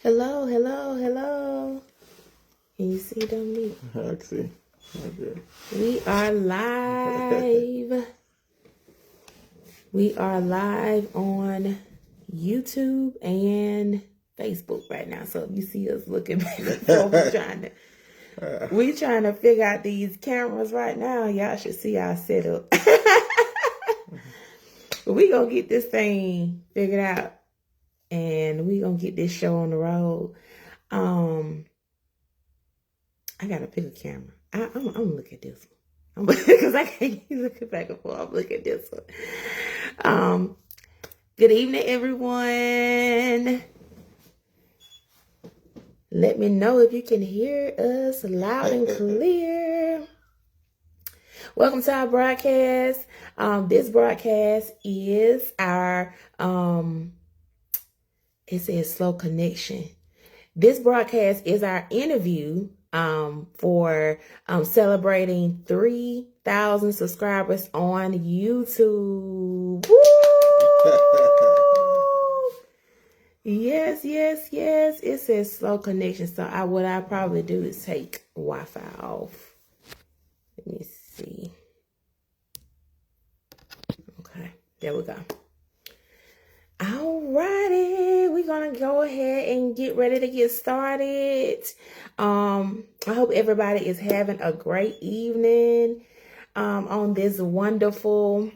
Hello, hello, hello. Can you see Dominique? I can see. Okay. We are live. We are live on YouTube and Facebook right now. So if you see us looking back and forth, we trying to figure out these cameras right now. Y'all should see our setup. But we gonna get this thing figured out. And we gonna get this show on the road. I gotta pick a camera. I'm gonna look at this one because I can't keep looking back and forth. I'm looking at this one. Good evening, everyone. Let me know if you can hear us loud and clear. Welcome to our broadcast. This broadcast is our it says slow connection. This broadcast is our interview for celebrating 3,000 subscribers on YouTube. Woo! Yes. It says slow connection. So what I probably do is take Wi-Fi off. Let me see. Okay, there we go. Alrighty, we're gonna go ahead and get ready to get started. I hope everybody is having a great evening on this wonderful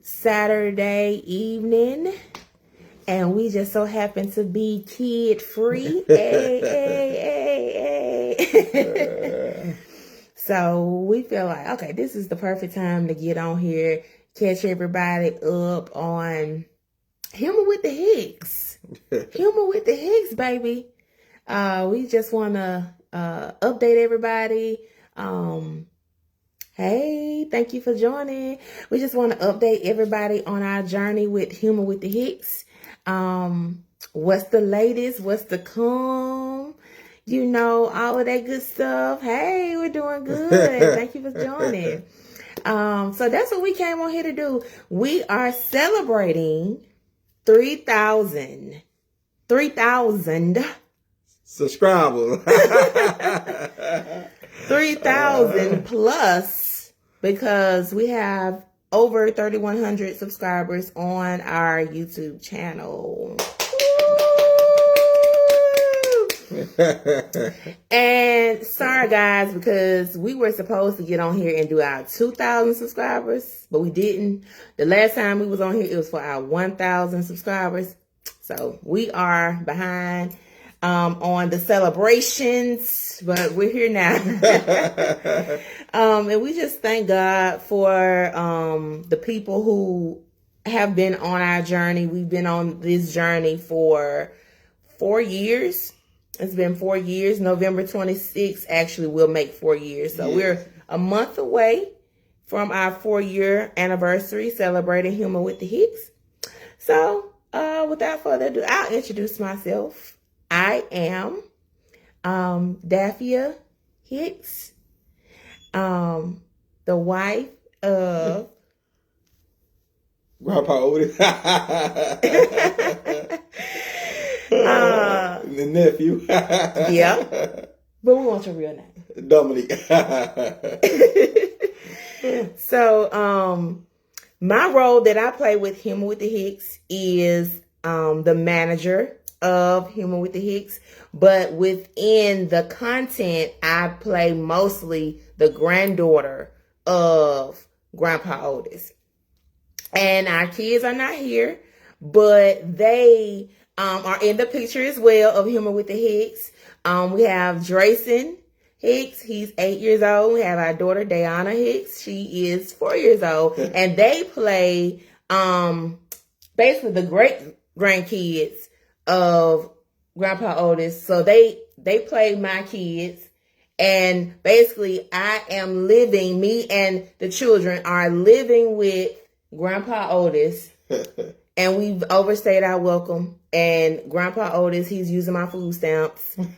Saturday evening. And we just so happen to be kid free. Hey. So we feel like, okay, this is the perfect time to get on here, catch everybody up on Humor with the Hicks. Humor with the Hicks, baby. We just want to update everybody. Hey, thank you for joining. We just want to update everybody on our journey with Humor with the Hicks. What's the latest? What's the come? You know, all of that good stuff. Hey, we're doing good. Thank you for joining. So that's what we came on here to do. We are celebrating 3,000 subscribers. 3,000 plus, because we have over 3,100 subscribers on our YouTube channel. And sorry guys, because we were supposed to get on here and do our 2,000 subscribers, but we didn't. The last time we was on here, it was for our 1,000 subscribers. So we are behind on the celebrations, but we're here now. And we just thank God for the people who have been on our journey. We've been on this journey for 4 years. It's been 4 years. November 26th actually will make 4 years. So we're a month away from our 4-year anniversary celebrating Humor with the Hicks. So without further ado, I'll introduce myself. I am Daphia Hicks, the wife of Grandpa Otis. The nephew. Yeah. But we want your real name. Dominique. So, my role that I play with Humor with the Hicks is the manager of Humor with the Hicks. But within the content, I play mostly the granddaughter of Grandpa Otis. And our kids are not here, but they are in the picture as well of Humor with the Hicks. We have Drayson Hicks. He's 8 years old. We have our daughter, Diana Hicks. She is 4 years old. And they play basically the great grandkids of Grandpa Otis. So they play my kids. And basically me and the children are living with Grandpa Otis. And we've overstayed our welcome. And Grandpa Otis, he's using my food stamps. And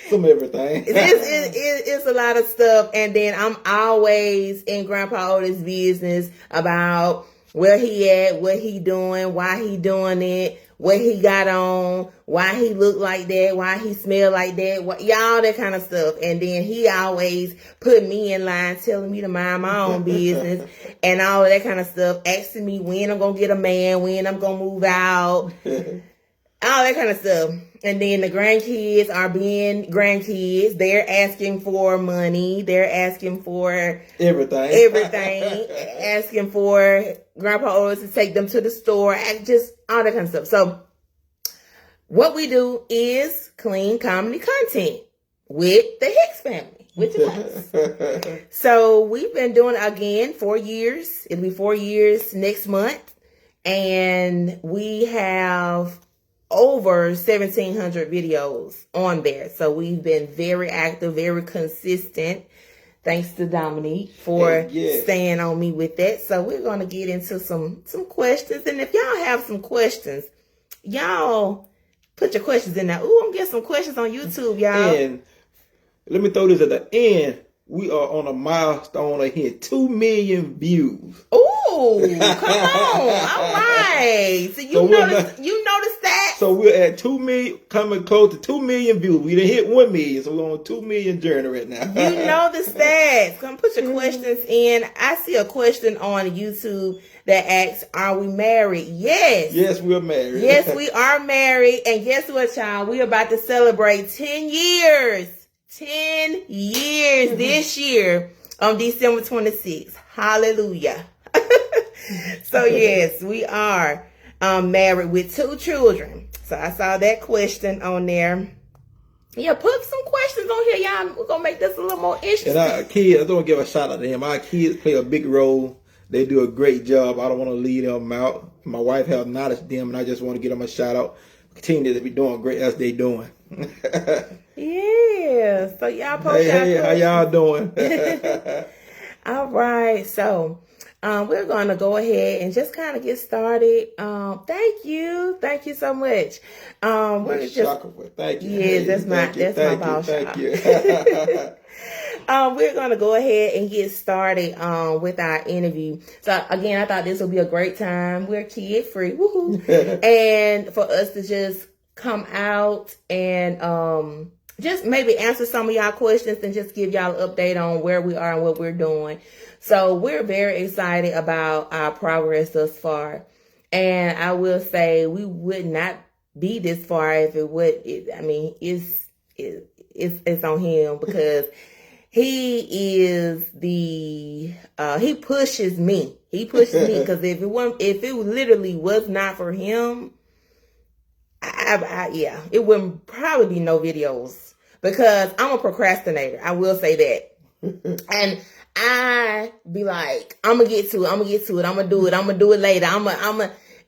some everything. It's a lot of stuff. And then I'm always in Grandpa Otis' business about where he at, what he doing, why he doing it, what he got on, why he looked like that, why he smelled like that, y'all that kind of stuff. And then he always put me in line, telling me to mind my own business and all of that kind of stuff, asking me when I'm going to get a man, when I'm going to move out, all that kind of stuff. And then the grandkids are being grandkids. They're asking for money. They're asking for everything. Asking for Grandpa always to take them to the store. And just all that kind of stuff. So what we do is clean comedy content with the Hicks family, with the us. So we've been doing it again 4 years. It'll be 4 years next month. And we have over 1,700 videos on there. So we've been very active, very consistent. Thanks to Dominique for staying on me with that. So we're going to get into some questions. And if y'all have some questions, y'all put your questions in there. Ooh, I'm getting some questions on YouTube, y'all. And let me throw this at the end. We are on a milestone of hitting 2 million views. Ooh, come on. All right. So you noticed that? So we're at 2 million, coming close to 2 million views. We done hit 1 million, so we're on a 2 million journey right now. You know the stats. Come put your questions in. I see a question on YouTube that asks, are we married? Yes. Yes, we're married. Yes, we are married. And guess what, child? We're about to celebrate 10 years. 10 years this year on December 26th. Hallelujah. So yes, we are married with 2 children. So I saw that question on there. Yeah, put some questions on here, y'all. We're going to make this a little more interesting. And our kids, I don't want to give a shout out to them. Our kids play a big role. They do a great job. I don't want to leave them out. My wife has acknowledged them, and I just want to give them a shout out. Continue to be doing great as they doing. Yeah. So y'all post Hey, how y'all doing? All right. So we're going to go ahead and just kind of get started. Thank you. Thank you so much. We're just thank you. Yeah, that's my boss. Thank you. We're going to go ahead and get started with our interview. So again, I thought this would be a great time. We're kid free. Woohoo. And for us to just come out and just maybe answer some of y'all questions and just give y'all an update on where we are and what we're doing. So we're very excited about our progress thus far. And I will say we would not be this far if it would. It's on him because he is he pushes me. He pushes me because if it literally was not for him, it wouldn't probably be no videos because I'm a procrastinator. I will say that. And I be like, I'm gonna get to it. I'm gonna do it later.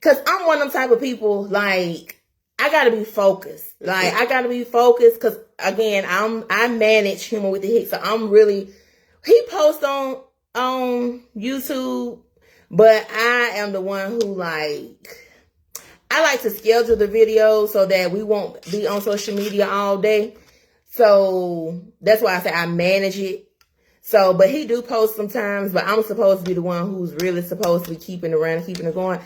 Cause I'm one of them type of people, like, I gotta be focused. Like, I gotta be focused cause again, I manage Humor with the Hicks. So he posts on YouTube, but I am the one who I like to schedule the video so that we won't be on social media all day. So that's why I say I manage it. So, but he do post sometimes, but I'm supposed to be the one who's really supposed to be keeping it going.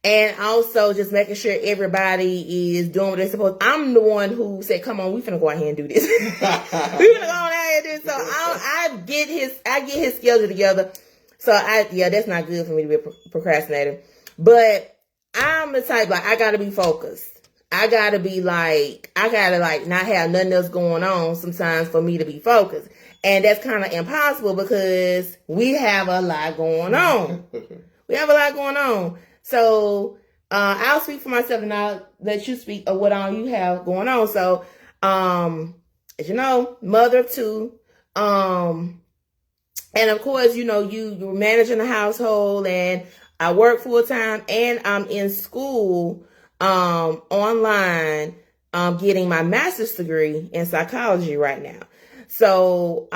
And also just making sure everybody is doing what they're supposed. I'm the one who said, come on, we finna go out here and do this. We finna go out here and do this. So I get his schedule together. So that's not good for me to be a procrastinator. But I'm the type, I gotta be focused. I gotta not have nothing else going on sometimes for me to be focused. And that's kind of impossible because we have a lot going on. So I'll speak for myself and I'll let you speak of what all you have going on. So as you know, mother of 2. And of course, you're managing a household, and I work full time, and I'm in school online getting my master's degree in psychology right now. So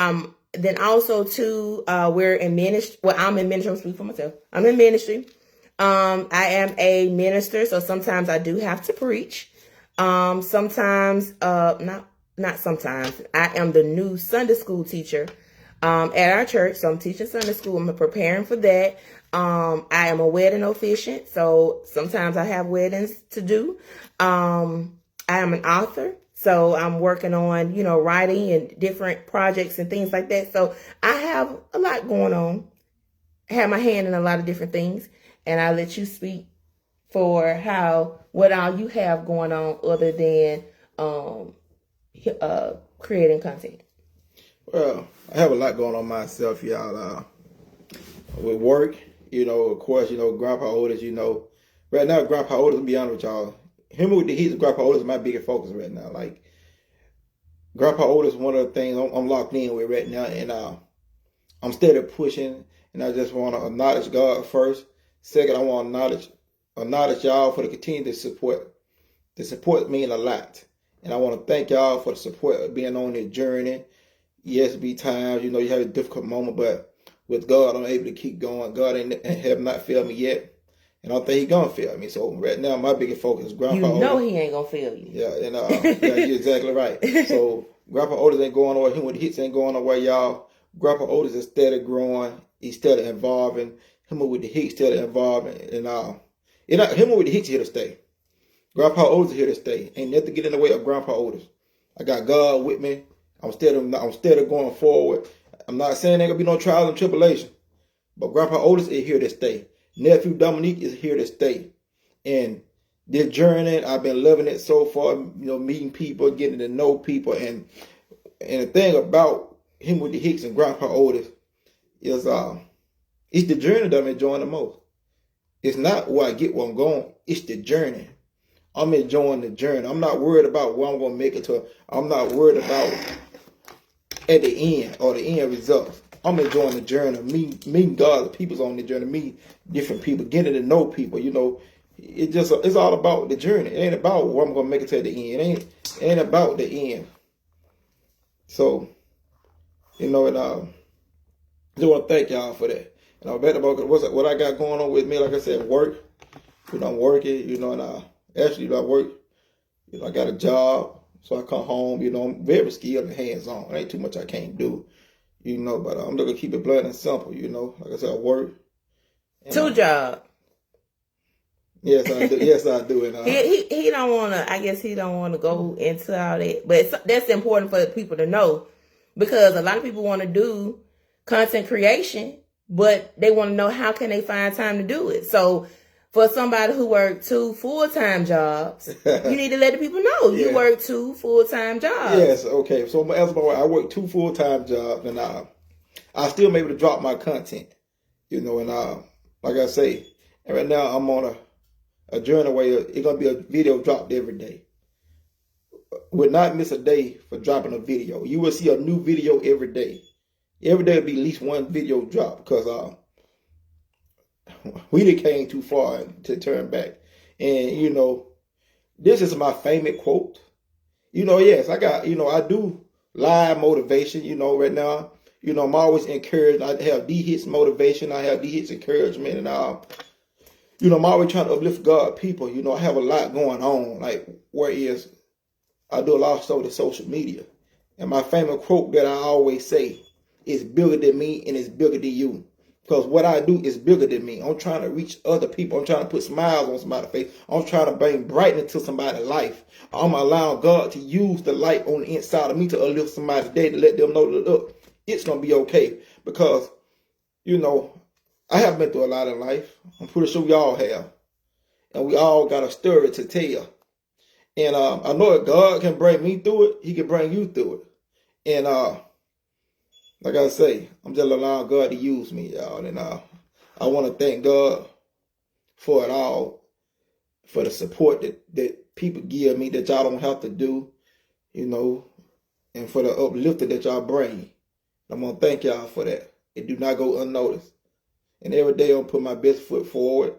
then also too, we're in ministry. Well, I'm in ministry. I'm speaking for myself. I'm in ministry. I am a minister, so sometimes I do have to preach. Sometimes, not sometimes. I am the new Sunday school teacher at our church. So I'm teaching Sunday school. I'm preparing for that. I am a wedding officiant, so sometimes I have weddings to do. I am an author, so I'm working on, writing and different projects and things like that. So I have a lot going on. I have my hand in a lot of different things, and I'll let you speak for what all you have going on other than creating content. Well, I have a lot going on myself, y'all. With work, of course, Grandpa Otis, right now, Grandpa Otis, to be honest with y'all, him with the Hicks, Grandpa Otis is my biggest focus right now. Like, Grandpa Otis is one of the things I'm locked in with right now, and I'm steady pushing, and I just want to acknowledge God first. Second, I want to acknowledge y'all for the continued support. The support means a lot, and I want to thank y'all for the support of being on this journey. Yes, be times, you have a difficult moment, but with God, I'm able to keep going. God have not failed me yet. And I don't think He's gonna fail me. So right now, my biggest focus is Grandpa Otis. You know He ain't gonna fail you. Yeah, and yeah, you're exactly right. So Grandpa Otis ain't going nowhere. Him with the Hicks ain't going nowhere, y'all. Grandpa Otis is steady growing. He's steady evolving. Him with the Hicks steady evolving, and him with the Hicks here to stay. Grandpa Otis is here to stay. Ain't nothing get in the way of Grandpa Otis. I got God with me. I'm steady going forward. I'm not saying there gonna be no trials and tribulation, but Grandpa Otis is here to stay. Nephew Dominique is here to stay. And this journey, I've been loving it so far, meeting people, getting to know people. And the thing about him with the Hicks and Grandpa Otis is it's the journey that I'm enjoying the most. It's not where I get where I'm going, it's the journey. I'm enjoying the journey. I'm not worried about where I'm gonna make it to. I'm not worried about at the end or the end results. I'm enjoying the journey. Meeting God, the people's on the journey, meeting different people, getting to know people. It's all about the journey. It ain't about where I'm gonna make it to the end. It ain't about the end. So, and I just want to thank y'all for that. And I'm back about what I got going on with me. Like I said, work. I'm working. And actually, I work. I got a job. So I come home, I'm very skilled and hands-on. There ain't too much I can't do, but I'm going to keep it blunt and simple, Like I said, I work. Two jobs. Yes, I do. Yes, I do. And he don't want to, I guess he don't want to go into all that. But that's important for people to know, because a lot of people want to do content creation, but they want to know how can they find time to do it. So for somebody who worked 2 full-time jobs, you need to let the people know you work 2 full-time jobs. Yes, okay. So as I work 2 full-time jobs, and I still am able to drop my content, and like I say, and right now I'm on a journey where it's gonna be a video dropped every day. Will not miss a day for dropping a video. You will see a new video every day. Every day will be at least one video drop, because we done came too far to turn back. And, this is my famous quote. Yes, I got, I do live motivation, right now. I'm always encouraged. I have D-Hits motivation. I have D-Hits encouragement. And, I'm always trying to uplift God people. I have a lot going on. Like, whereas I do a lot of stuff with social media. And my famous quote that I always say is bigger than me and it's bigger than you. Because what I do is bigger than me. I'm trying to reach other people. I'm trying to put smiles on somebody's face. I'm trying to bring brightness to somebody's life. I'm allowing God to use the light on the inside of me to uplift somebody's day, to let them know that, look, it's going to be okay. Because, I have been through a lot in life. I'm pretty sure we all have. And we all got a story to tell. And I know if God can bring me through it, He can bring you through it. And like I say, I'm just allowing God to use me, y'all. And I want to thank God for it all, for the support that people give me that y'all don't have to do, and for the uplifting that y'all bring. I'm going to thank y'all for that. It do not go unnoticed. And every day I'm putting my best foot forward,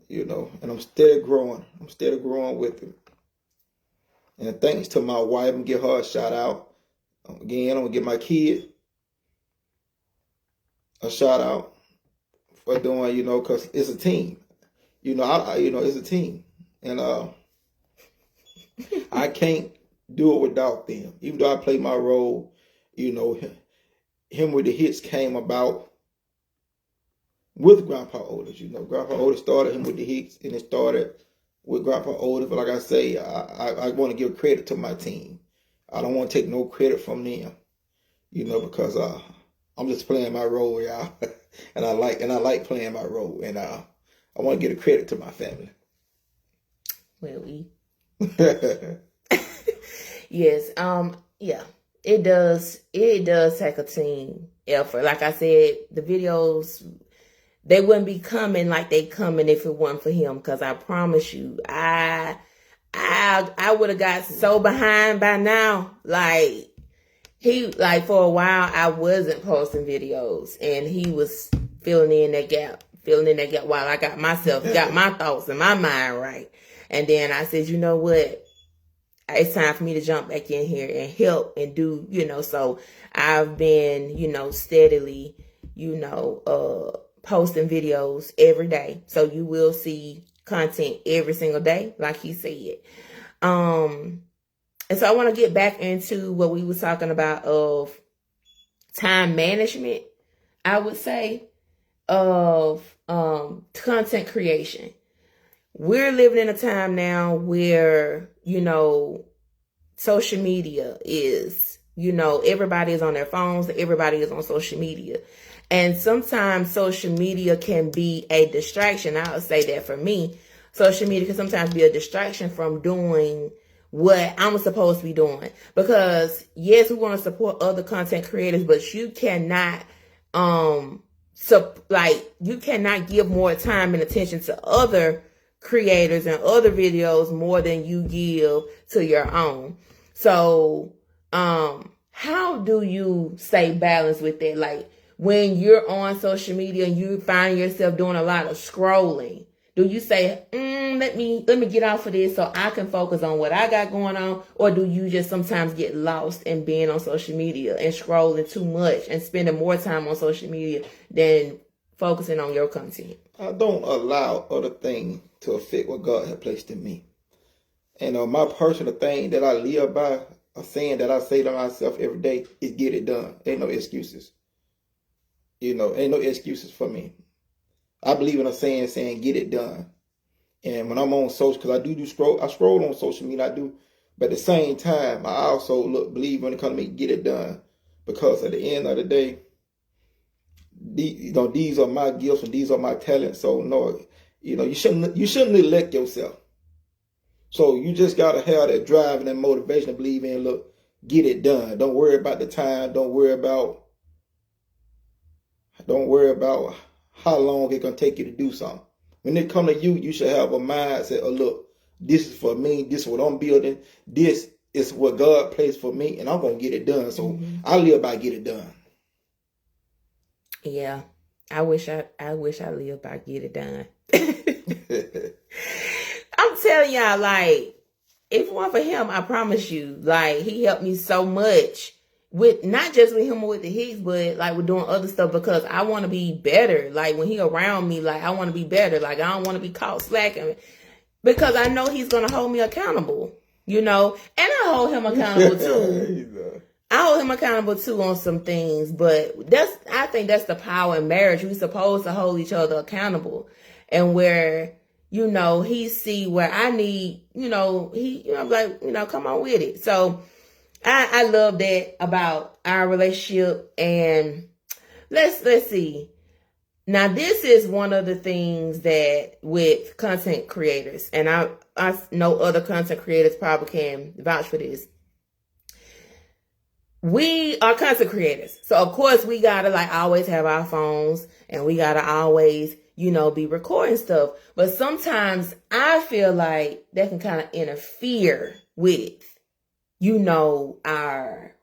and I'm steady growing. I'm steady growing with it. And thanks to my wife, and give her a shout out. Again, I'm going to give my kid a shout out for doing, because it's a team. It's a team. And I can't do it without them. Even though I play my role, him with the hits came about with Grandpa Otis. You know, Grandpa Otis started him with the hits, and it started with Grandpa Otis. But like I say, I want to give credit to my team. I don't want to take no credit from them, you know, because I'm just playing my role, y'all, and I like playing my role, and I want to give a credit to my family. Well, yes, yeah, it does take a team effort. Like I said, the videos, they wouldn't be coming like they coming if it wasn't for him. Because I promise you, I would have got so behind by now. Like for a while, I wasn't posting videos, and he was filling in that gap while I got my thoughts and my mind right. And then I said, you know what? It's time for me to jump back in here and help and do, you know. So I've been, you know, steadily, you know, posting videos every day. So you will see content every single day, like he said. And so I want to get back into what we was talking about of time management, I would say, of content creation. We're living in a time now where, you know, social media is, you know, everybody is on their phones, everybody is on social media. And sometimes social media can be a distraction. I would say that for me, social media can sometimes be a distraction from doing what I'm supposed to be doing. Because yes, we want to support other content creators, but you cannot, you cannot give more time and attention to other creators and other videos more than you give to your own. So, how do you stay balanced with that? Like when you're on social media and you find yourself doing a lot of scrolling, do you say, let me get off of this so I can focus on what I got going on? Or do you just sometimes get lost in being on social media and scrolling too much and spending more time on social media than focusing on your content? I don't allow other things to affect what God has placed in me. And my personal thing that I live by, a saying that I say to myself every day, is get it done. Ain't no excuses. You know, ain't no excuses for me. I believe in a saying get it done. And when I'm on social, because I scroll on social media, I do. But at the same time, I also believe when it comes to me, get it done. Because at the end of the day, these are my gifts and these are my talents. So no, you shouldn't neglect yourself. So you just gotta have that drive and that motivation to believe in. Look, get it done. Don't worry about the time. Don't worry about how long it's gonna take you to do something. When it comes to you, you should have a mindset of, look, this is for me. This is what I'm building. This is what God placed for me, and I'm gonna get it done. So I live by get it done. Yeah, I wish I lived by get it done. I'm telling y'all, like, if it weren't for him, I promise you, like, he helped me so much with not just with him or with the Hicks, but like with doing other stuff, because I want to be better. Like when he around me, like I want to be better. Like I don't want to be caught slacking, because I know he's gonna hold me accountable. You know, and I hold him accountable too. I hold him accountable too on some things, but I think that's the power in marriage. We're supposed to hold each other accountable, and where, you know, he see where I need, you know, I'm like, you know, come on with it. So I love that about our relationship. And let's see. Now, this is one of the things that with content creators, and I know other content creators probably can vouch for this. We are content creators. So, of course, we got to like always have our phones, and we got to always, you know, be recording stuff. But sometimes I feel like that can kind of interfere with, you know, our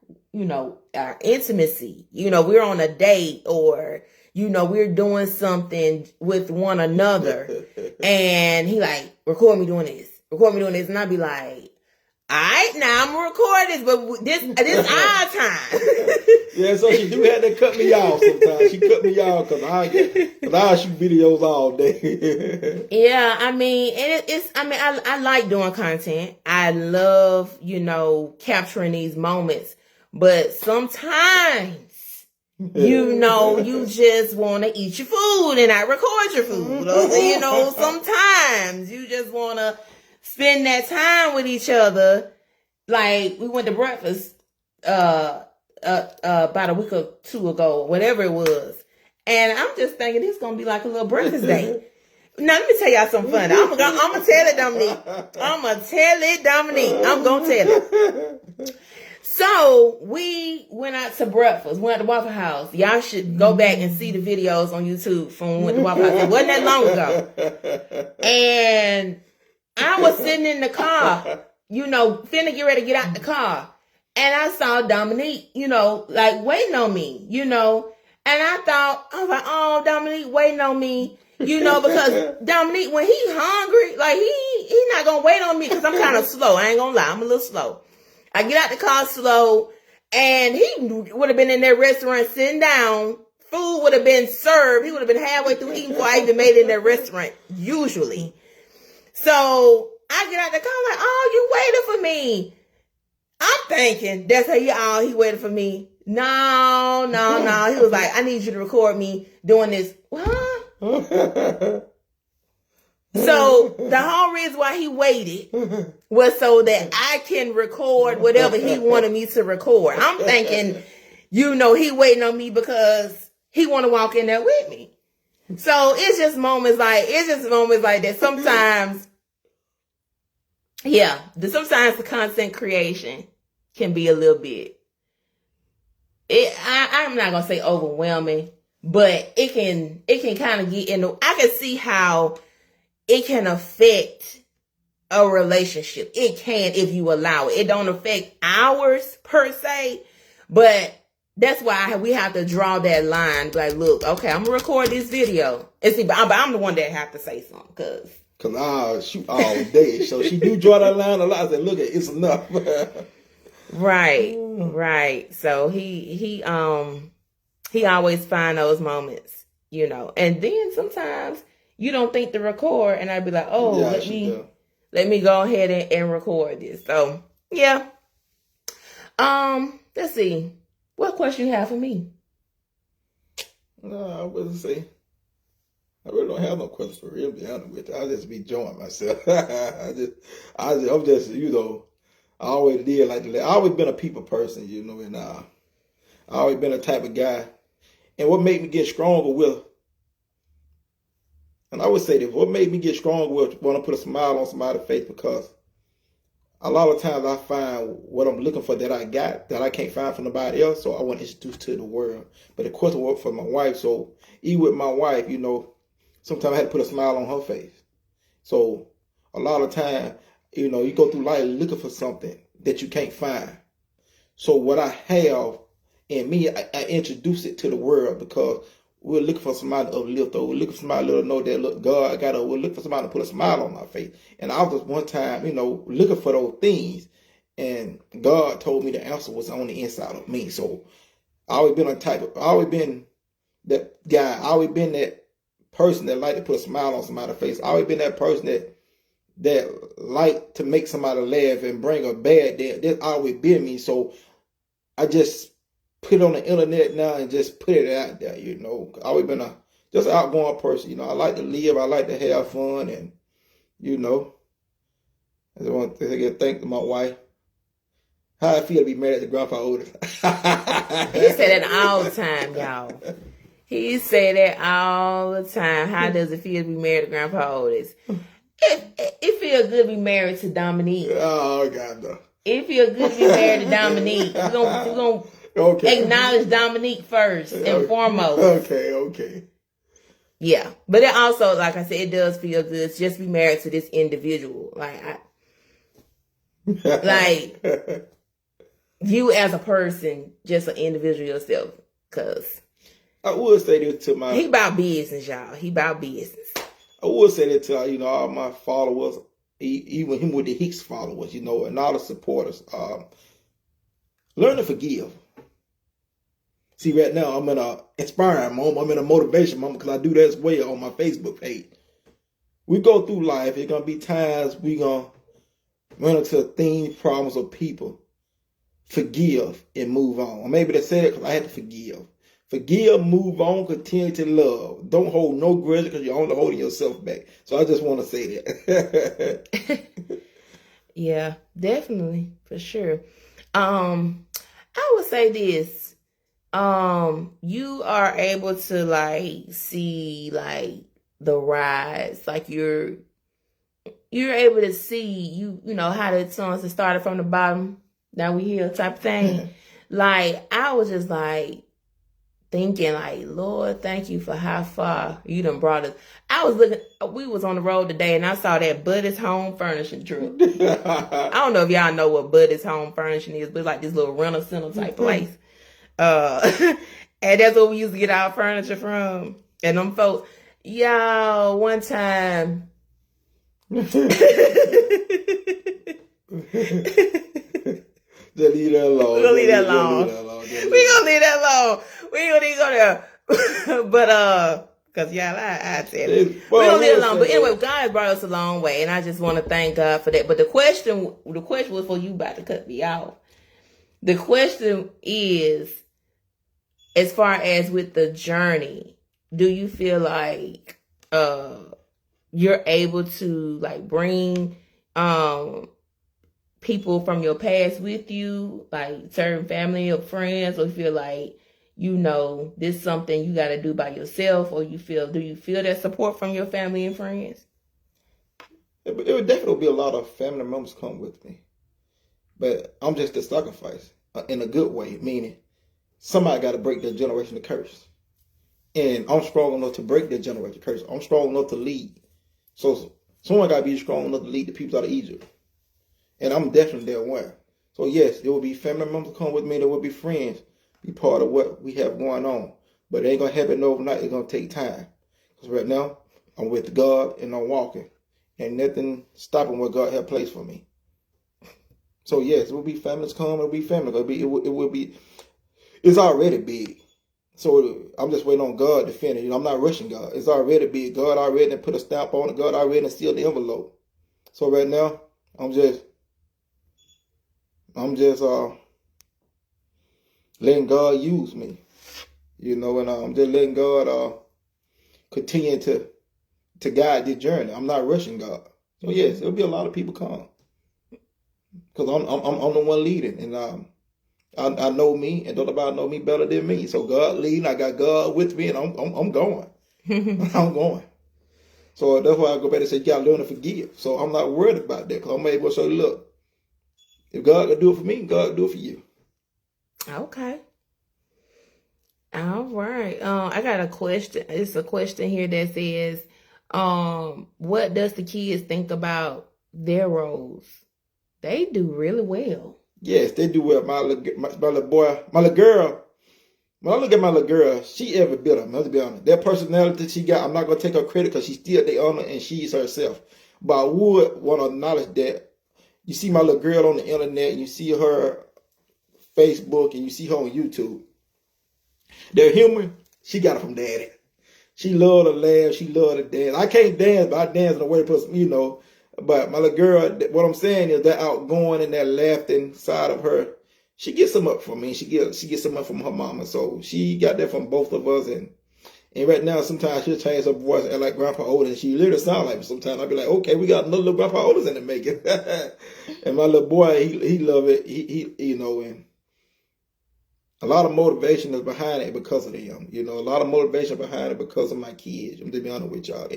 intimacy. You know, we're on a date, or, you know, we're doing something with one another, and he like, record me doing this. And I'd be like, all right, now I'm gonna record this, but this our time. Yeah, so she do have to cut me off sometimes. She cut me off because I shoot videos all day. Yeah, I mean, and I like doing content. I love, you know, capturing these moments, but sometimes You just want to eat your food and not record your food. Or, sometimes you just want to spend that time with each other. Like, we went to breakfast about a week or two ago, whatever it was. And I'm just thinking it's going to be like a little breakfast date. Now, let me tell y'all something funny. I'm going to tell it, Dominique. I'm going to tell it, Dominique. I'm going to tell it. So, we went out to breakfast. Went to Waffle House. Y'all should go back and see the videos on YouTube from when we went to Waffle House. It wasn't that long ago. And I was sitting in the car, finna get ready to get out the car. And I saw Dominique, like waiting on me, And I was like, oh, Dominique waiting on me, because Dominique, when he hungry, like he not going to wait on me because I'm kind of slow. I ain't going to lie. I'm a little slow. I get out the car slow, and he would have been in that restaurant sitting down. Food would have been served. He would have been halfway through eating before I even made it in that restaurant, usually. So I get out the car, I'm like, oh, you waited for me. I'm thinking that's how he waited for me. No. He was like, I need you to record me doing this. What? So the whole reason why he waited was so that I can record whatever he wanted me to record. I'm thinking, he waiting on me because he want to walk in there with me. So it's just moments like that. Sometimes, sometimes the content creation can be a little bit. I'm not gonna say overwhelming, but it can kind of get into. I can see how it can affect a relationship. It can if you allow it. It don't affect ours per se, but that's why we have to draw that line. Like, look, okay, I'm gonna record this video. And see, but I'm the one that have to say something, cause I'll shoot all day. So she do draw that line a lot. I said, look, it's enough. Right. So he always find those moments, And then sometimes you don't think to record, and I'd be like, oh, let me go ahead and record this. So yeah. Let's see. What question you have for me? No, I wouldn't say. I really don't have no questions for real, to be honest with you. I'll just be enjoying myself. I'm just, I always did like to. I always been a people person, and I always been a type of guy. And what made me get stronger and I would say that what made me get stronger was want to put a smile on somebody's face, because a lot of times I find what I'm looking for that I got that I can't find from nobody else, so I want to introduce to the world. But of course, I work for my wife, so even with my wife, sometimes I had to put a smile on her face. So a lot of time, you go through life looking for something that you can't find. So what I have in me, I introduce it to the world, because we're looking for somebody to uplift, or we're looking for somebody to know that, look, God got us. We're looking for somebody to put a smile on my face. And I was one time, looking for those things, and God told me the answer was on the inside of me. So I always been I always been that guy. I always been that person that like to put a smile on somebody's face. I always been that person that like to make somebody laugh and bring a bad day. That's always been me. So I just put it on the internet now and just put it out there, I've always been just outgoing person, I like to live, I like to have fun, and, I just want to thank my wife. How I feel to be married to Grandpa Otis. He say that all the time, y'all. He say that all the time. How does it feel to be married to Grandpa Otis? It feels good to be married to Dominique. Oh, God, no. It feels good to be married to Dominique. We're gonna acknowledge Dominique first and foremost. Okay. Yeah. But it also, like I said, it does feel good to just be married to this individual. Like you as a person, just an individual yourself. Because I would say this to my... He about business, y'all. He about business. I would say that to, all my followers, even him with the Hicks followers, and all the supporters. Learn to forgive. See, right now, I'm in a inspiring moment. I'm in a motivation moment, because I do that as well on my Facebook page. We go through life. There's going to be times we're going to run into things, problems, or people. Forgive and move on. Or maybe they said it because I had to forgive. Forgive, move on, continue to love. Don't hold no grudge because you're only holding yourself back. So I just want to say that. Yeah, definitely, for sure. I would say this. You are able to like see like the rise, like you're able to see you know how the songs that started from the bottom, now we here type of thing. Like I was just like thinking like, Lord, thank you for how far you done brought us. We was on the road today and I saw that Buddy's Home Furnishing truck. I don't know if y'all know what Buddy's Home Furnishing is, but it's like this little rental center type place. And that's where we used to get our furniture from. And them folks, y'all, one time. Just leave that alone. We're gonna leave that alone. We gonna leave that alone. We ain't gonna even go there. But cause y'all, I said it. We gonna leave it alone. But anyway, God has brought us a long way, and I just want to thank God for that. But the question was for you about to cut me off. The question is, as far as with the journey, do you feel like you're able to like bring people from your past with you, like certain family or friends, or feel like, you know, this is something you got to do by yourself, or do you feel that support from your family and friends? It would definitely be a lot of family members come with me, but I'm just a sacrifice in a good way, meaning somebody got to break their generational curse, and I'm strong enough to break their generational curse. I'm strong enough to lead, so someone got to be strong enough to lead the people out of Egypt. And I'm definitely there one. So yes, it will be family members come with me. There will be friends be part of what we have going on. But it ain't going to happen overnight. It's going to take time. Because right now, I'm with God and I'm walking. And nothing stopping what God has placed for me. So yes, it will be families come. It will be family. It will be, it's already big. So I'm just waiting on God to finish. You know, I'm not rushing God. It's already big. God already put a stamp on it. God already sealed the envelope. So right now, I'm just letting God use me, you know, and I'm just letting God continue to guide this journey. I'm not rushing God. So yes, there'll be a lot of people come because I'm the one leading, and I know me, and don't nobody know me better than me. So God leading, I got God with me, and I'm going. I'm going. So that's why I go back and say, you gotta learn to forgive. So I'm not worried about that because I'm able to say, look, if God can do it for me, God can do it for you. Okay. All right. I got a question. It's a question here that says, what does the kids think about their roles? They do really well. Yes, they do well. My little boy, my little girl. When I look at my little girl, she every bit of me, let's be honest. That personality she got, I'm not going to take her credit because she's still the owner and she's herself. But I would want to acknowledge that you see my little girl on the internet, and you see her Facebook, and you see her on YouTube. Their humor, she got it from daddy. She love to laugh, she love to dance. I can't dance, but I dance in a way, you know. But my little girl, what I'm saying is that outgoing and that laughing side of her, she gets some up from me. She gets some up from her mama. So she got that from both of us. And right now, sometimes she'll change her voice and like Grandpa Otis. She literally sound like me sometimes. I'll be like, okay, we got another little Grandpa Otis in the making. And my little boy, he love it. He you know, and a lot of motivation is behind it because of them. You know, a lot of motivation behind it because of my kids. I'm to be honest with y'all.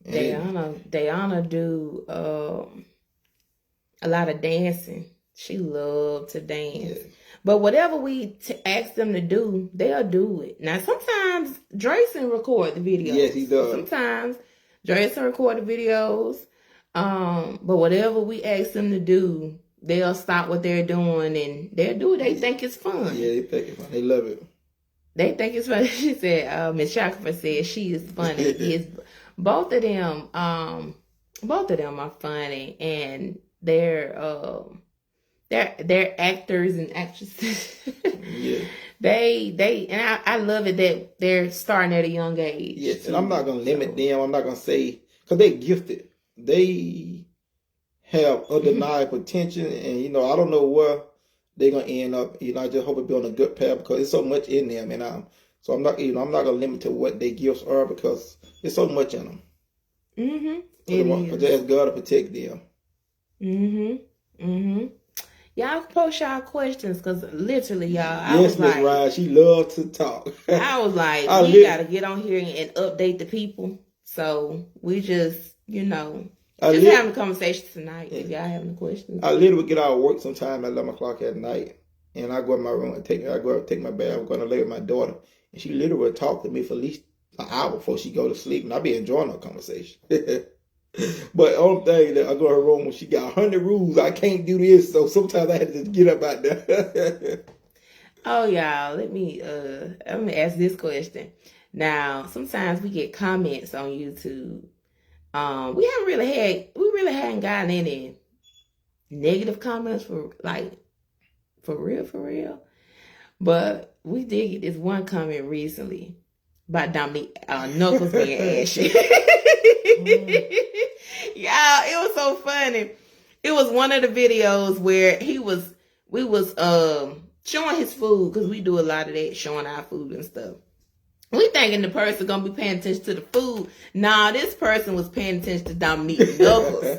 And Dayana do a lot of dancing. She loves to dance. Yeah. But whatever we ask them to do, they'll do it. Now, sometimes Drayson record the videos. Yes, he does. Sometimes Drayson record the videos. But whatever we ask them to do, they'll stop what they're doing and they'll do it. They think it's fun. Yeah, they think it's fun. They love it. They think it's funny. She said, Miss Shackelford said she is funny. Yes, both of them are funny, and they're actors and actresses. Yeah. They and I love it that they're starting at a young age. Yes, and I'm not gonna limit them. I'm not gonna say because they're gifted. They have undeniable potential, and you know I don't know where they're gonna end up. I just hope it be on a good path because there's so much in them, and so I'm not, I'm not gonna limit to what their gifts are because there's so much in them. It I just ask God to protect them. Y'all post y'all questions because literally, y'all, I Yes, was Miss like, Ryan, she loves to talk. I was like, we gotta get on here and update the people. So we just, having a conversation tonight. If y'all have any questions, I literally get out of work sometime at 11 o'clock at night, and I go in my room and take my bath. I'm going to lay with my daughter, and she literally will talk to me for at least an hour before she go to sleep, and I be enjoying our conversation. But only thing that I go to her room when she got 100 rules, I can't do this, so sometimes I had to just get up out there. Oh, y'all, let me ask this question. Now, sometimes we get comments on YouTube. We really hadn't gotten any negative comments for real. But we did get this one comment recently about Dominique Knuckles being ashy. Y'all, it was so funny. It was one of the videos where we was showing his food, because we do a lot of that, showing our food and stuff. We thinking the person gonna be paying attention to the food. Nah, this person was paying attention to Dominique Knuckles.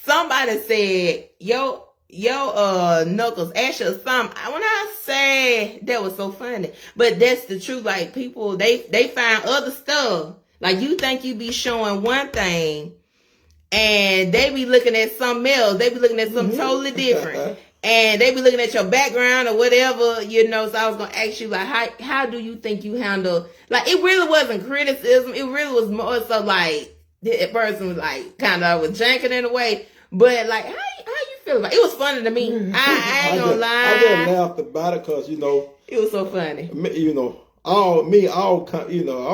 Somebody said, yo, Knuckles, ask your something. When I say that was so funny, but that's the truth. Like, people, they find other stuff. Like, you think you be showing one thing, and they be looking at something else. They be looking at something totally different. And they be looking at your background or whatever, So I was going to ask you, like, how do you think you handle, like, it really wasn't criticism. It really was more so, like, the person was, like, kind of was janking in a way. But, like, how you feel about it? It was funny to me. I ain't going to lie. I just laughed about it because, it was so funny. I'm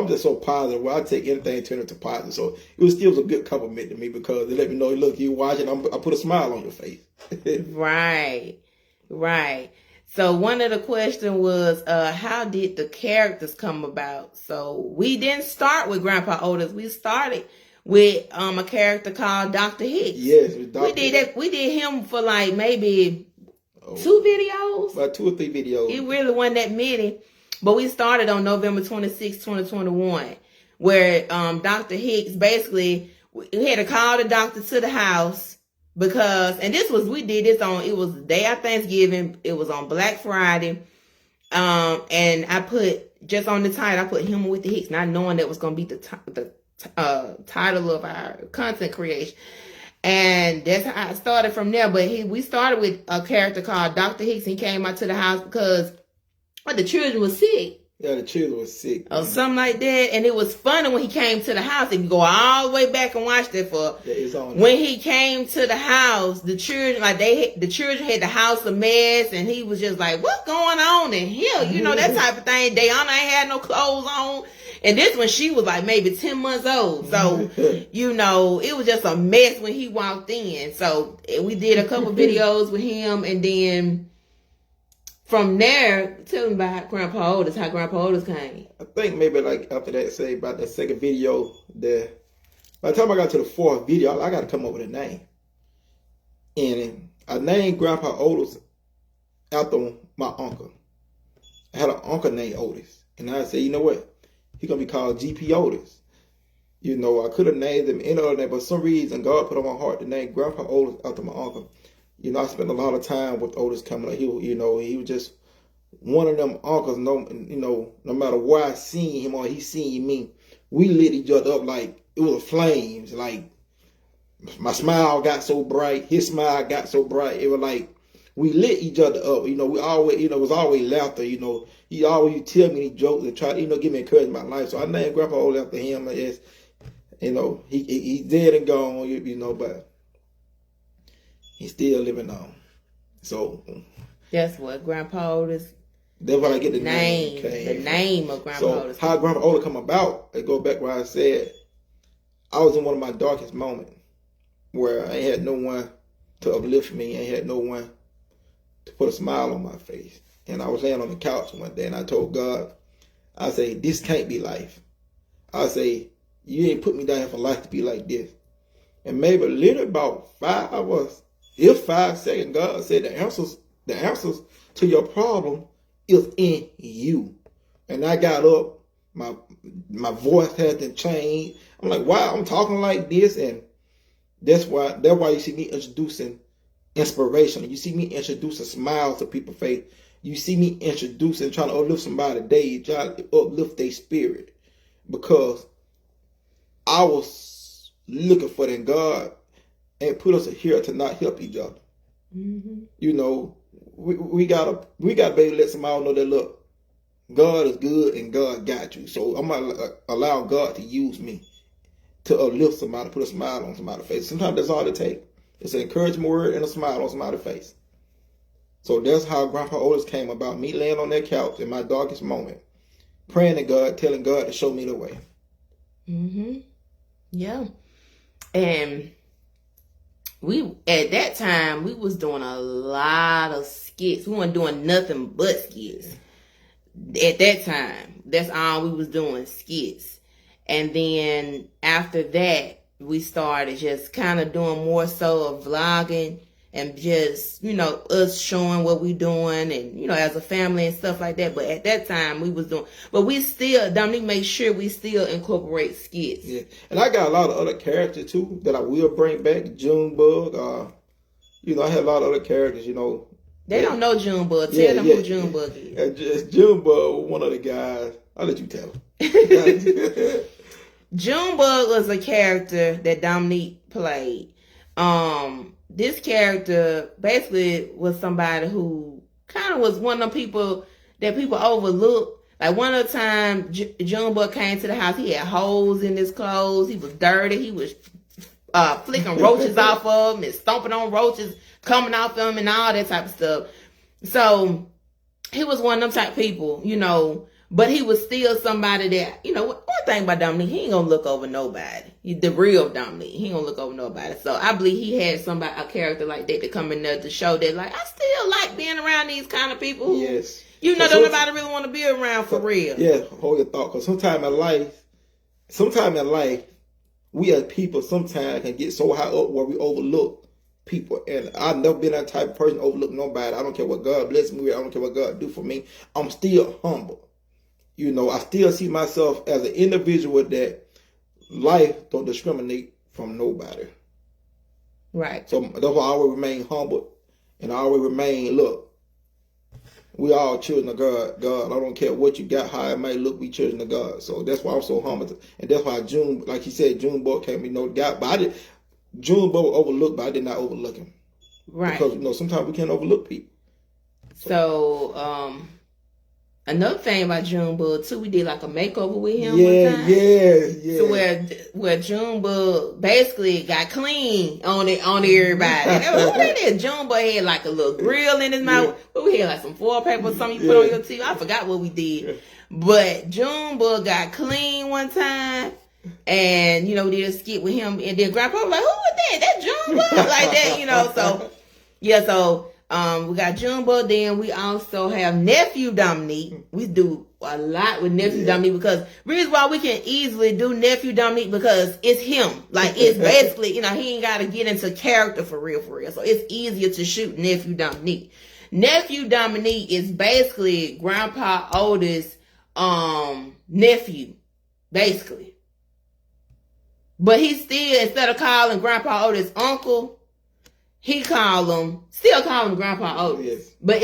just so positive. Well, I take anything and turn it to positive. So it was still a good compliment to me because they let me know, look, you watching, I put a smile on your face. Right. So one of the questions was, how did the characters come about? So we didn't start with Grandpa Otis. We started with a character called Dr. Hicks. Yes, with Dr. We did that. We did him for like maybe 2 videos. About 2 or 3 videos. It really wasn't that many. But we started on November 26, 2021, where Dr. Hicks, basically, we had to call the doctor to the house because, and we did this it was the day of Thanksgiving. It was on Black Friday. And I put, just on the title, I put Him with the Hicks, not knowing that was going to be the title of our content creation. And that's how I started from there. But we started with a character called Dr. Hicks. He came out to the house because the children were sick. Yeah, the children were sick. Or something like that. And it was funny when he came to the house. If you go all the way back and watch that when he came to the house, the children, the children had the house a mess, and he was just like, what's going on in here? That type of thing. Dayana ain't had no clothes on. And this one, she was like maybe 10 months old. So, it was just a mess when he walked in. So we did a couple videos with him, and then from there, tell me about Grandpa Otis, how Grandpa Otis came. I think maybe like after that, say about the second video, by the time I got to the 4th video, I got to come up with a name. And I named Grandpa Otis after my uncle. I had an uncle named Otis. And I said, you know what? He's going to be called GP Otis. I could have named him any other name, but for some reason, God put on my heart to name Grandpa Otis after my uncle. I spent a lot of time with Otis coming up. He was just one of them uncles. No matter where I seen him or he seen me, we lit each other up like it was flames. Like my smile got so bright, his smile got so bright. It was like we lit each other up. We always, it was always laughter. He always tell me these jokes and try to, give me encouragement in my life. So I named Grandpa Otis after him. He's dead and gone. But he's still living on. So that's what Grandpa Otis. That's why I get the name. The name of Grandpa Otis. How Grandpa Otis come about? It go back where I said I was in one of my darkest moments where I had no one to uplift me. I had no one to put a smile on my face. And I was laying on the couch one day and I told God, I say, this can't be life. I say, you ain't put me down here for life to be like this. And maybe literally about 5 seconds, God said the answers The answers to your problem is in you. And I got up, my voice had to change. I'm like, wow, I'm talking like this, and that's why you see me introducing inspiration. You see me introducing smiles to people's face. You see me introducing, trying to uplift somebody's day, trying to uplift their spirit. Because I was looking for that God and put us here to not help each other. Mm-hmm. You know, we gotta be able to let somebody know that, look, God is good and God got you. So I'm gonna allow God to use me to uplift somebody, put a smile on somebody's face. Sometimes that's all it takes. It's an encouragement word and a smile on somebody's face. So that's how Grandpa Otis came about. Me laying on that couch in my darkest moment, praying to God, telling God to show me the way. Mm-hmm. Yeah. And we, at that time, we was doing a lot of skits. We weren't doing nothing but skits. At that time, that's all we was doing, skits. And then after that, we started just kind of doing more so of vlogging and just, you know, us showing what we doing and, you know, as a family and stuff like that. But at that time, we was doing, but we still, Dominique made sure we still incorporate skits. Yeah. And I got a lot of other characters too that I will bring back. Junebug, you know, I had a lot of other characters, you know. They don't know Junebug. Tell them who Junebug is. Junebug, one of the guys. I'll let you tell him. Junebug was a character that Dominique played. This character basically was somebody who kind of was one of them people that people overlook. Like one of the time Junebug came to the house, he had holes in his clothes. He was dirty. He was flicking roaches off of him and stomping on roaches coming off him and all that type of stuff. So he was one of them type of people, you know, but he was still somebody that, you know, one thing about Dominique, he ain't gonna look over nobody. The real Dominique, he ain't gonna look over nobody. So I believe he had a character like that to come in there to show that, like, I still like being around these kind of people who, yes, you know, don't nobody really want to be around for real. Yeah, hold your thought, because sometime in life, we as people sometimes can get so high up where we overlook people. And I've never been that type of person to overlook nobody. I don't care what God bless me with. I don't care what God do for me. I'm still humble. You know, I still see myself as an individual that life don't discriminate from nobody. Right. So that's why I always remain humble. And I always remain, look, we all children of God. I don't care what you got, how it might look, we children of God. So that's why I'm so humble. And that's why like you said, Junebug came, you know, God. But Junebug was overlooked, but I did not overlook him. Right. Because, you know, sometimes we can't overlook people. So another thing about Junebug too, we did like a makeover with him one time. Yeah. So where Junebug basically got clean on everybody. And who that is? Junebug had like a little grill in his mouth. But we had like some foil paper or something you put on your teeth. I forgot what we did. Yeah. But Junebug got clean one time. And, you know, we did a skit with him. And then Grandpa was like, who was that? That's Junebug? Like that, you know. So, yeah, so we got Junebug. Then we also have Nephew Dominique. We do a lot with Nephew Dominique because reason why we can easily do Nephew Dominique because it's him. Like, it's basically, you know, he ain't got to get into character for real. So it's easier to shoot Nephew Dominique. Nephew Dominique is basically Grandpa Otis' nephew, basically. But he still, instead of calling Grandpa Otis uncle, still call him Grandpa Otis. Yes. But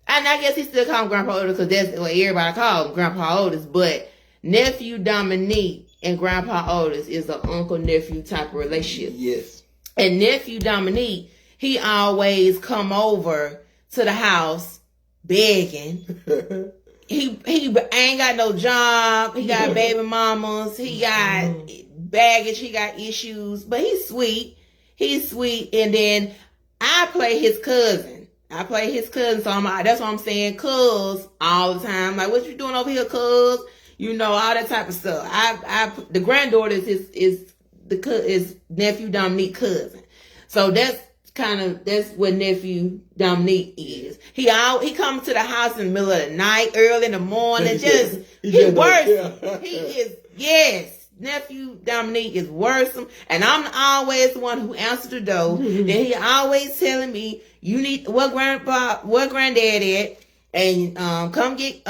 and I guess he still call him Grandpa Otis because that's what everybody calls him, Grandpa Otis. But Nephew Dominique and Grandpa Otis is an uncle-nephew type of relationship. Yes. And Nephew Dominique, he always come over to the house begging. He ain't got no job. He got baby mamas. He got baggage. He got issues. But he's sweet. And then I play his cousin. So that's what I'm saying. Cuz all the time. Like, what you doing over here, cuz? You know, all that type of stuff. The granddaughter is Nephew Dominique cousin. So that's what Nephew Dominique is. He comes to the house in the middle of the night, early in the morning, he works. He is, nephew Dominique is worrisome, and I'm always the one who answers the door. Then he always telling me, you need what granddad at, and go get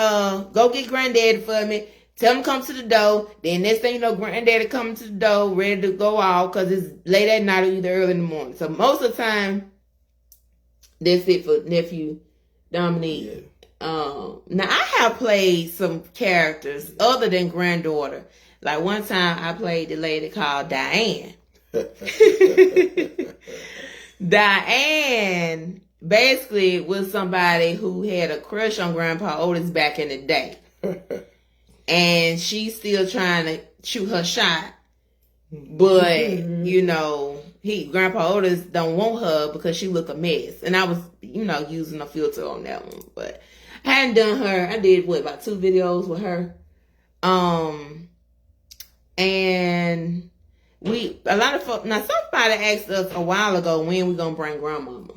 granddaddy for me. Tell him come to the door. Then next thing you know, granddaddy coming to the door, ready to go off because it's late at night or either early in the morning. So most of the time, that's it for nephew Dominique. Yeah. Now I have played some characters other than granddaughter. Like one time I played the lady called Diane. Diane basically was somebody who had a crush on Grandpa Otis back in the day. And she's still trying to shoot her shot. But, you know, Grandpa Otis don't want her because she look a mess. And I was, you know, using a filter on that one. But I hadn't done her. I did, about 2 videos with her. And a lot of folks, now somebody asked us a while ago when we gonna bring grandmama.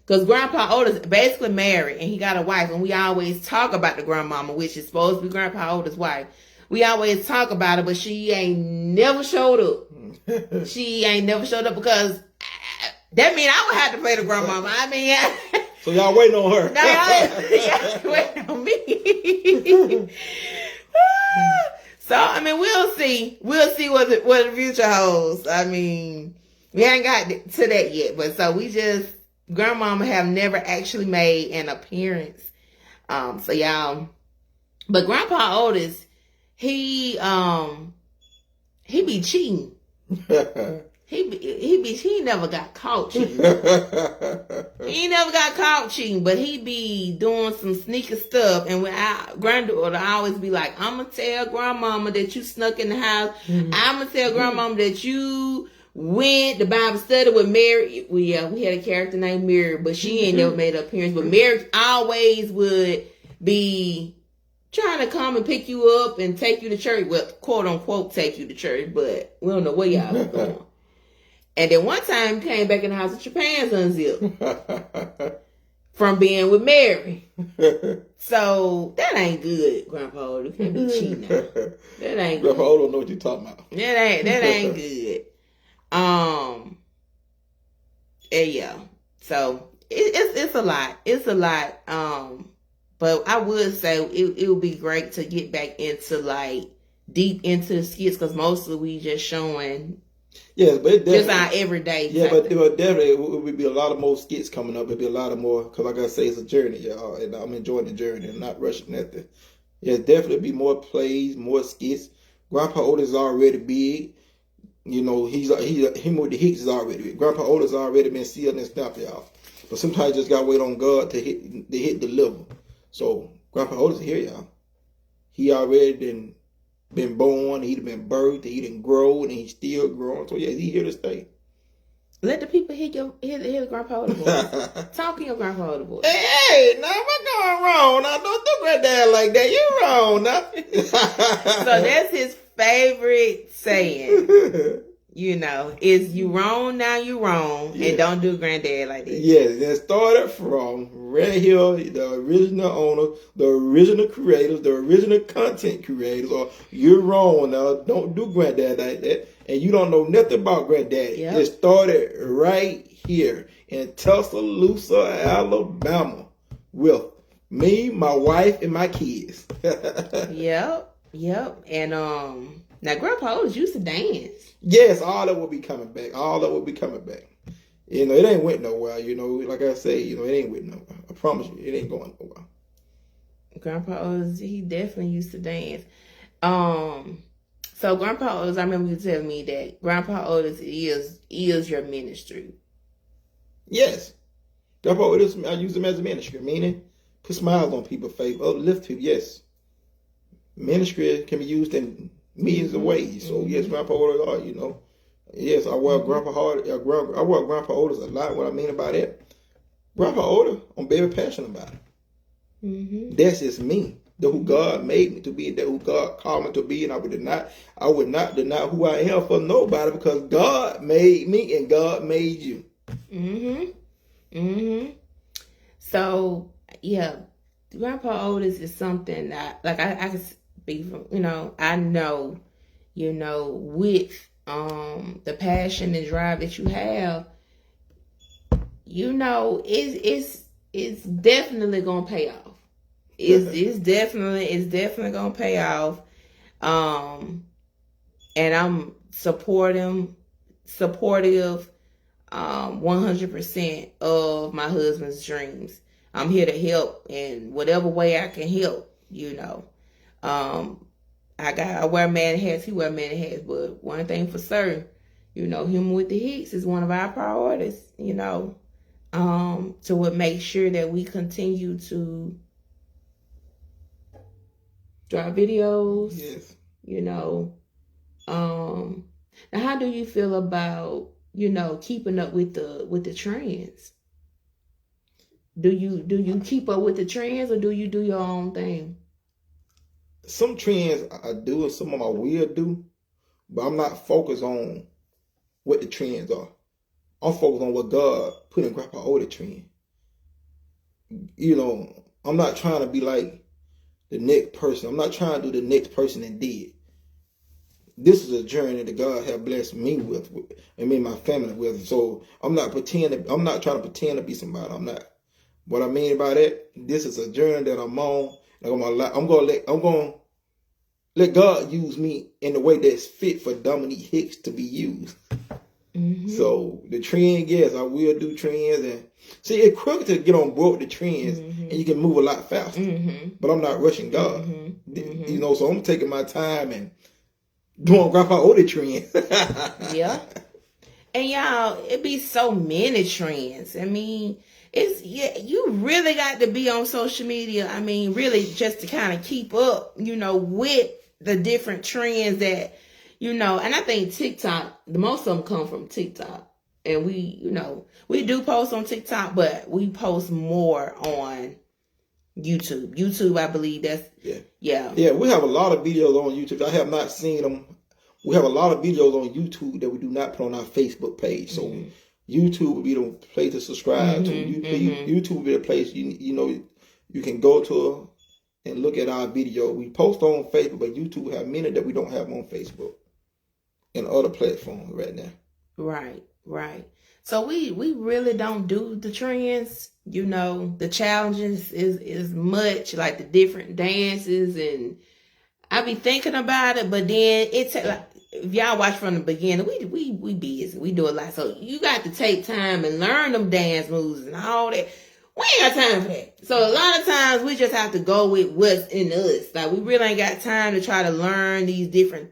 Because Grandpa Otis basically married and he got a wife, and we always talk about the grandmama, which is supposed to be Grandpa Otis' wife. We always talk about her, but she ain't never showed up. She ain't never showed up because that means I would have to play the grandmama. I mean, so y'all waiting on her. No, y'all waiting on me. So I mean, we'll see. We'll see what the future holds. I mean, we ain't got to that yet, but so grandmama have never actually made an appearance. So y'all, but Grandpa Otis, he be cheating. He never got caught cheating. He never got caught cheating, but he be doing some sneaky stuff. And when granddaughter, I always be like, I'm gonna tell grandmama that you snuck in the house. I'm gonna tell grandmama that you went to Bible study with Mary. We had a character named Mary, but she ain't never made an appearance. But Mary always would be trying to come and pick you up and take you to church. Well, quote unquote, take you to church, but we don't know where y'all was going. And then one time came back in the house with your pants unzipped from being with Mary. So that ain't good, Grandpa. You can't be cheating now. That ain't good. Grandpa don't know what you're talking about. That ain't good. Yeah. So it's a lot. It's a lot. But I would say it would be great to get back into deep into the skits, because mostly we just showing. Yeah, but just our everyday. Yeah, but definitely it would be a lot of more skits coming up. It'd be a lot of more, because like I say, it's a journey, y'all, and I'm enjoying the journey and not rushing nothing. Yeah, definitely be more plays, more skits. Grandpa Otis is already big. You know, him with the Hicks is already big. Grandpa Otis already been sealed and stamped, y'all. But sometimes you just gotta wait on God to hit the level. So Grandpa Otis is here, y'all. He already been born, he'd been birthed, he didn't grow, and he's still growing. So yeah, he's here to stay. Let the people hear the Grandpa Otis voice. Talk in your Grandpa Otis voice. Hey, now what's going wrong? Now don't do granddad like that. You wrong now. So that's his favorite saying. You know, is you wrong, now you wrong, and don't do granddad like that. Yes, it started from right here, the original owner, the original creators, the original content creators, or you're wrong now, don't do granddad like that, and you don't know nothing about granddaddy. Yep. It started right here in Tuscaloosa, Alabama, with me, my wife, and my kids. Yep, and now Grandpa Otis used to dance. Yes, all that will be coming back. You know, it ain't went nowhere. You know, like I say, you know, it ain't went nowhere. I promise you, it ain't going nowhere. Grandpa Otis, he definitely used to dance. So Grandpa Otis, I remember you telling me that Grandpa Otis is your ministry. Yes. Grandpa Otis, I use him as a ministry, meaning put smiles on people's face, uplift people, yes. Ministry can be used in millions of ways. So yes, Grandpa Otis, you know. Yes, I wear Grandpa Otis a lot. What I mean about that, Grandpa Otis, I'm very passionate about it. Mm-hmm. That's just me. That who God made me to be, that who God called me to be, and I would not deny who I am for nobody, because God made me and God made you. So yeah, Grandpa Otis is something that, like, I can speak from, you know, I know you know, with the passion and drive that you have, you know, it's definitely gonna pay off. It's definitely gonna pay off. And I'm supportive 100% of my husband's dreams. I'm here to help in whatever way I can help, you know. I wear man hats, he wear man hats, but one thing for certain, you know, him with the Hicks is one of our priorities, you know. To make sure that we continue to drop videos. Yes. You know. Now how do you feel about, you know, keeping up with the trends? Do you keep up with the trends, or do you do your own thing? Some trends I do and some of them I will do, but I'm not focused on what the trends are. I'm focused on what God put in Grandpa Oda trend. You know, I'm not trying to be like the next person. I'm not trying to do the next person that did. This is a journey that God has blessed me with, and me and my family with. So I'm not trying to pretend to be somebody I'm not. What I mean by that, this is a journey that I'm on. I'm gonna let God use me in the way that's fit for Dominique Hicks to be used. Mm-hmm. So the trend, yes, I will do trends, and see, it's quick to get on board with the trends, mm-hmm. and you can move a lot faster. Mm-hmm. But I'm not rushing God, mm-hmm. You know. So I'm taking my time and doing Grandpa Oda trends. Yeah, and y'all, it be so many trends. I mean, you really got to be on social media. I mean, really, just to kind of keep up, you know, with the different trends that. You know, and I think TikTok, the most of them come from TikTok. And we, you know, we do post on TikTok, but we post more on YouTube. YouTube, I believe that's, yeah. Yeah, we have a lot of videos on YouTube. I have not seen them. We have a lot of videos on YouTube that we do not put on our Facebook page. So mm-hmm. YouTube would be the place to subscribe mm-hmm, to. YouTube would be the place, you know, you can go to and look at our video. We post on Facebook, but YouTube have many that we don't have on Facebook and other platforms right now. Right. So we really don't do the trends, you know. The challenges is much like the different dances, and I be thinking about it, but then it's like, if y'all watch from the beginning, we busy, we do a lot, so you got to take time and learn them dance moves and all that. We ain't got time for that. So a lot of times we just have to go with what's in us. Like, we really ain't got time to try to learn these different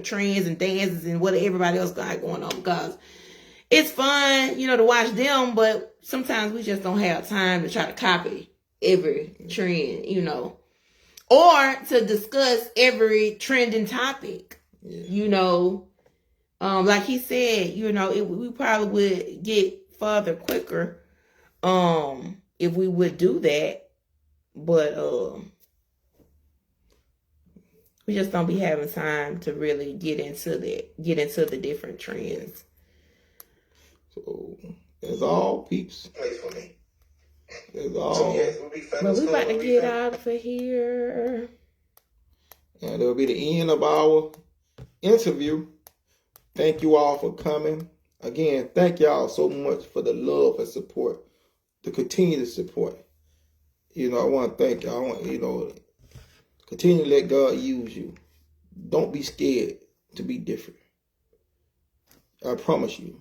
trends and dances and what everybody else got going on, because it's fun, you know, to watch them, but sometimes we just don't have time to try to copy every trend, you know, or to discuss every trending topic, you know. Like he said, you know, we probably would get further quicker if we would do that, but we just don't be having time to really get into the different trends. So that's all, peeps. Play for me. That's all. So yes, but we about to get out of here. And that'll be the end of our interview. Thank you all for coming. Again, thank y'all so much for the love and support, the continued support. You know, I want to thank y'all. I want, you know, continue to let God use you. Don't be scared to be different. I promise you.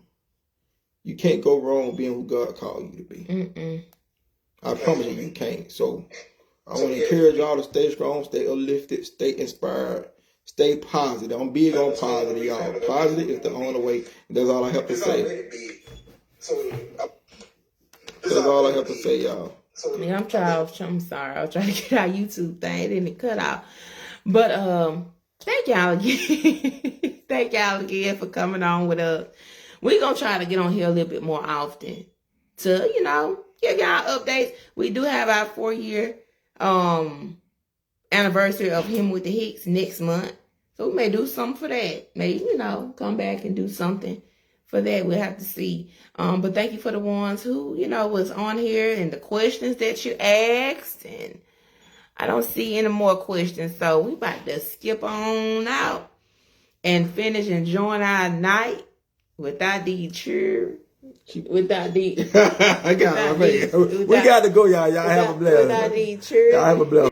You can't go wrong being who God called you to be. Mm-mm. I promise you can't. So I want to encourage y'all to stay strong, stay uplifted, stay inspired, stay positive. I'm big on positive, y'all. Positive is the only way. That's all I have to say. That's all I have to say, y'all. Yeah, I'm sorry. I was trying to get our YouTube thing. It didn't cut out. But thank y'all again. Thank y'all again for coming on with us. We're going to try to get on here a little bit more often to, you know, give y'all updates. We do have our 4-year anniversary of Him with the Hicks next month. So we may do something for that. Maybe, you know, come back and do something for that. We'll have to see. But thank you for the ones who, you know, was on here and the questions that you asked. And I don't see any more questions. So we about to skip on out. and finish enjoying our night without the cheer. Without the I got it. We got to go, y'all. Y'all have a blessed. Without the cheer. Y'all have a blessed.